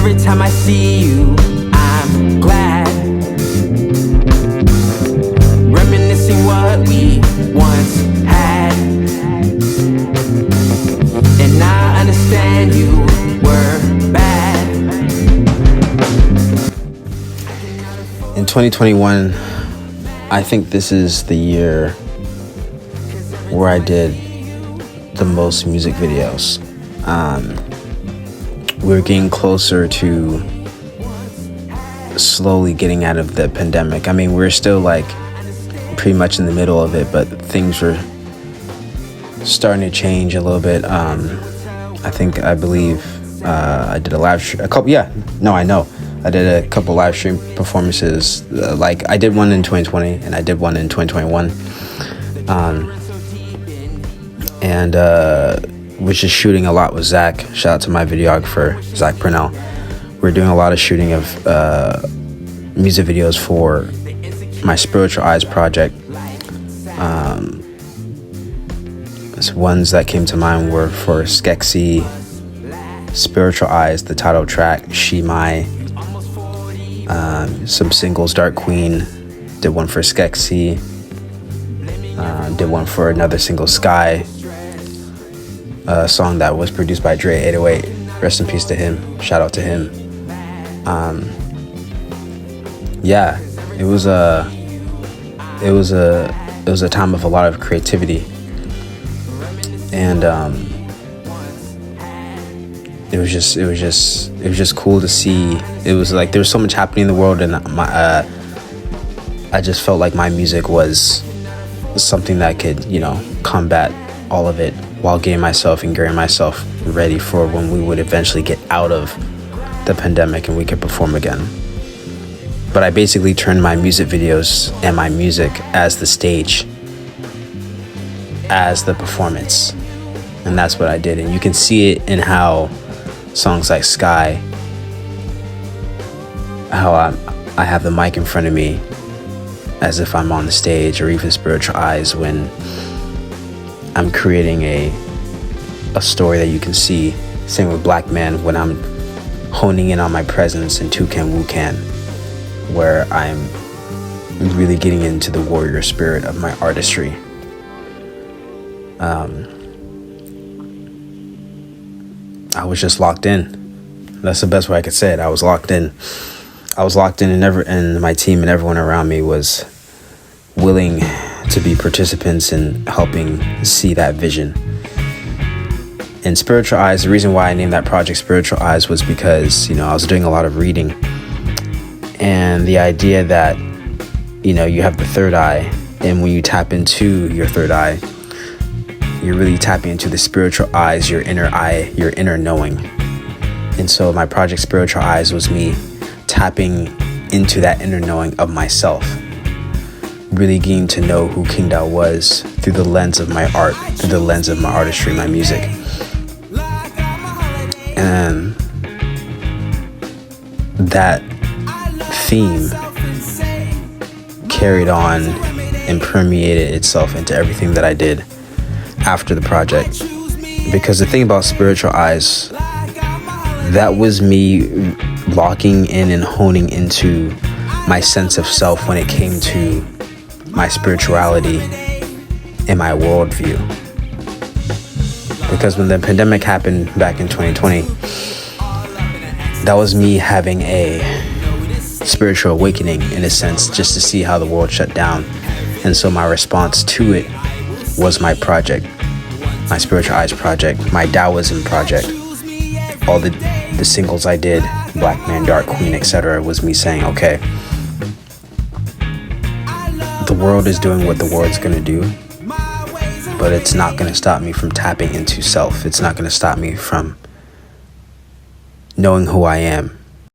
Every time I see you, I'm glad. Reminiscing what we once had. And I understand you were bad. In 2021, I think this is the year where I did the most music videos. We're getting closer to slowly getting out of the pandemic. I mean, we're still like pretty much in the middle of it, but things were starting to change a little bit. I believe I did a live stream, I did a couple live stream performances. Like I did one in 2020 and I did one in 2021. Was just shooting a lot with Zach. Shout out to my videographer, Zach Purnell. We're doing a lot of shooting of music videos for my Spiritual Eyes project. Ones that came to mind were for Skexy, Spiritual Eyes, the title track, She My, some singles, Dark Queen, did one for Skexy, did one for another single, Sky, a song that was produced by Dre 808. Rest in peace to him. Shout out to him. It was a time of a lot of creativity, and it was just cool to see. It was like there was so much happening in the world, and I just felt like my music was something that could, combat all of it while getting myself and gearing myself ready for when we would eventually get out of the pandemic and we could perform again. But I basically turned my music videos and my music as the stage, as the performance. And that's what I did. And you can see it in how songs like Sky, how I have the mic in front of me as if I'm on the stage, or even Spiritual Eyes when I'm creating a story that you can see. Same with Black Man when I'm honing in on my presence in Toucan Wucan, where I'm really getting into the warrior spirit of my artistry. I was just locked in. That's the best way I could say it. I was locked in. And my team and everyone around me was willing to be participants in helping see that vision. And Spiritual Eyes, the reason why I named that project Spiritual Eyes was because, I was doing a lot of reading. And the idea that, you have the third eye, and when you tap into your third eye, you're really tapping into the spiritual eyes, your inner eye, your inner knowing. And so my project Spiritual Eyes was me tapping into that inner knowing of myself, really getting to know who KingDow was through the lens of my art, through the lens of my artistry, my music. And that theme carried on and permeated itself into everything that I did after the project. Because the thing about Spiritual Eyes, that was me locking in and honing into my sense of self when it came to my spirituality and my worldview. Because when the pandemic happened back in 2020, that was me having a spiritual awakening, in a sense, just to see how the world shut down. And so my response to it was my project, my Spiritual Eyes project, my Taoism project. All the singles I did, Black Man, Dark Queen, etc., was me saying, okay, the world is doing what the world's gonna do, but it's not gonna stop me from tapping into self. It's not gonna stop me from knowing who I am